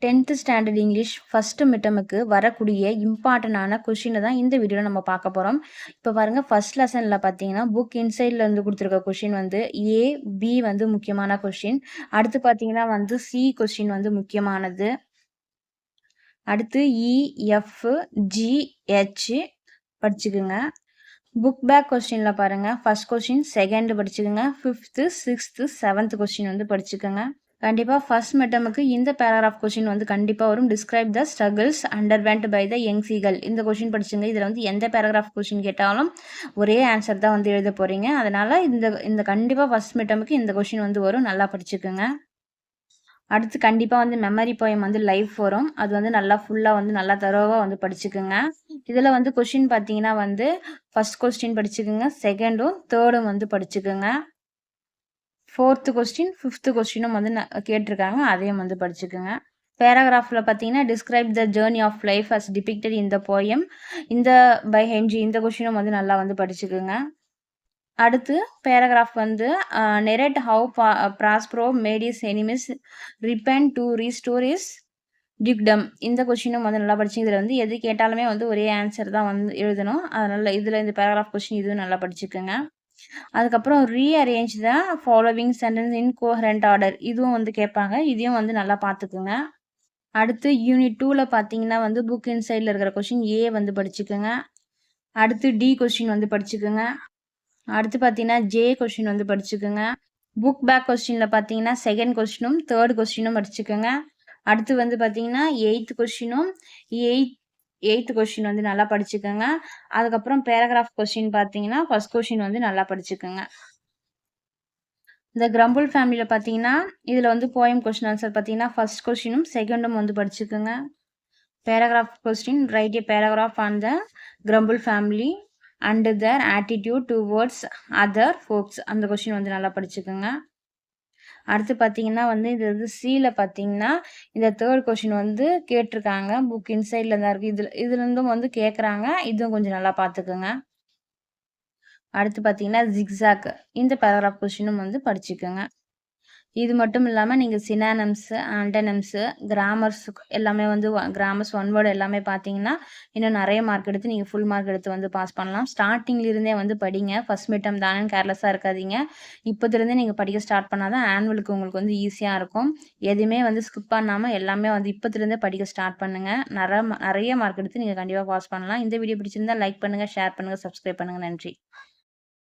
10th standard English first மிட்டமுக்கு வரக்கூடிய இம்பார்ட்டன்டான கொஷினை தான் இந்த வீடியோவில் நம்ம பார்க்க போகிறோம். இப்போ பாருங்கள், ஃபர்ஸ்ட் லெசனில் பார்த்தீங்கன்னா புக் இன்சைடில் இருந்து கொடுத்துருக்க கொஷின் வந்து ஏ பி வந்து முக்கியமான கொஷின். அடுத்து பார்த்தீங்கன்னா வந்து சி கொஷின் வந்து முக்கியமானது. அடுத்து இ எஃப் ஜி ஹெச் படிச்சுக்குங்க. புக் பேக் கொஸ்டினில் பாருங்கள், ஃபர்ஸ்ட் கொஸ்டின் செகண்ட் படிச்சுக்கோங்க, 5th 6th 7th கொஸ்டின் வந்து படிச்சுக்கோங்க. கண்டிப்பாக ஃபர்ஸ்ட் மிட்டமுக்கு இந்த பேராகிராஃப் கொஷின் வந்து கண்டிப்பாக வரும். Describe the struggles underwent by the young seagull. இந்த கொஷின் படிச்சுங்க. இதில் வந்து எந்த பேராகிராஃப் கொஷின் கேட்டாலும் ஒரே ஆன்சர் தான் வந்து எழுத போகிறீங்க. அதனால் இந்த கண்டிப்பாக ஃபர்ஸ்ட் மிட்டமுக்கு இந்த கொஷின் வந்து வரும். நல்லா படிச்சுக்கோங்க. அடுத்து கண்டிப்பாக வந்து மெமரி போயம் வந்து லைவ் வரும். அது வந்து நல்லா ஃபுல்லாக வந்து நல்லா தரோவாக வந்து படிச்சுக்கோங்க. இதில் வந்து கொஷின் பார்த்தீங்கன்னா வந்து ஃபர்ஸ்ட் கொஸ்டின் படிச்சுக்கோங்க, செகண்டும் தேர்டும் வந்து படிச்சுக்கோங்க. 4th கொஸ்டின் 5th கொஸ்டினும் வந்து கேட்டிருக்காங்க, அதையும் வந்து படிச்சுக்கோங்க. பேராகிராஃபில் பார்த்தீங்கன்னா describe the journey of life as depicted in the poem இந்த பை ஹென்றி. இந்த கொஸ்டினும் வந்து நல்லா வந்து படிச்சுக்கோங்க. அடுத்து பேராகிராஃப் வந்து narrate how Prospero made his enemies repent to restore his dukedom. இந்த கொஸ்டினும் வந்து நல்லா படிச்சு. இதில் வந்து எது கேட்டாலுமே வந்து ஒரே ஆன்சர் தான் வந்து எழுதணும். அதனால் இதில் இந்த பேராகிராஃப் கொஸ்டின் இதுவும் நல்லா படிச்சுக்கோங்க. அதுக்கப்புறம் rearrange the following sentence in coherent order. இதுவும் வந்து கேட்பாங்க. இதையும் வந்து நல்லா பார்த்துக்குங்க. அடுத்து யூனிட் 2ல பார்த்தீங்கன்னா வந்து புக் இன்சைடில் இருக்கிற கொஸ்டின் ஏ வந்து படிச்சுக்கோங்க. அடுத்து டி கொஸ்டின் வந்து படிச்சுக்கோங்க. அடுத்து பார்த்தீங்கன்னா ஜே கொஸ்டின் வந்து படிச்சுக்கோங்க. புக் பேக் கொஸ்டினில் பார்த்தீங்கன்னா செகண்ட் கொஸ்டினும் தேர்ட் கொஸ்டினும் படிச்சுக்கோங்க. அடுத்து வந்து பார்த்தீங்கன்னா 8th கொஸ்டினும் 8th கொஸ்டின் வந்து நல்லா படிச்சுக்கோங்க. அதுக்கப்புறம் பேராகிராஃப் கொஸ்டின் பார்த்தீங்கன்னா ஃபர்ஸ்ட் கொஸ்டின் வந்து நல்லா படிச்சுக்கோங்க. இந்த கிரம்பிள் ஃபேமிலியில் பார்த்தீங்கன்னா இதில் வந்து போயம் கொஸ்டின் ஆன்சர் பார்த்தீங்கன்னா ஃபர்ஸ்ட் கொஸ்டினும் செகண்டும் வந்து படிச்சுக்கோங்க. Paragraph question write a paragraph on the grumble family and their attitude towards other folks. அந்த கொஸ்டின் வந்து நல்லா படிச்சுக்கோங்க. அடுத்து பார்த்தீங்கன்னா வந்து இது வந்து சியில் பார்த்தீங்கன்னா இந்த தேர்ட் கொஸ்டின் வந்து கேட்டிருக்காங்க. புக் இன்சைடில் தான் இருக்குது. இதுலேருந்தும் வந்து கேட்குறாங்க. இதுவும் கொஞ்சம் நல்லா பார்த்துக்கோங்க. அடுத்து பார்த்தீங்கன்னா ஜிக்ஸாக். இந்த பேராகிராஃப் கொஸ்டினும் வந்து படிச்சுக்கோங்க. இது மட்டும் இல்லாமல் நீங்கள் சினானம்ஸு ஆண்டனம்ஸு கிராமர்ஸ் எல்லாமே வந்து கிராமர்ஸ் ஒன் வேர்டு எல்லாமே பார்த்தீங்கன்னா இன்னும் நிறைய மார்க் எடுத்து நீங்கள் ஃபுல் மார்க் எடுத்து வந்து பாஸ் பண்ணலாம். ஸ்டார்டிங்லேருந்தே வந்து படிங்க. ஃபர்ஸ்ட் மிட்டம் தானே கேர்லெஸ்ஸாக இருக்காதீங்க. இப்போதுலேருந்தே நீங்கள் படிக்க ஸ்டார்ட் பண்ணால் தான் ஆனுவலுக்கு உங்களுக்கு வந்து ஈஸியாக இருக்கும். எதுவுமே வந்து ஸ்கிப் பண்ணாமல் எல்லாமே வந்து இப்போதுலேருந்தே படிக்க ஸ்டார்ட் பண்ணுங்கள். நிறைய மார்க் எடுத்து நீங்கள் கண்டிப்பாக பாஸ் பண்ணலாம். இந்த வீடியோ பிடிச்சிருந்தா லைக் பண்ணுங்கள், ஷேர் பண்ணுங்கள், சப்ஸ்கிரைப் பண்ணுங்கள். நன்றி.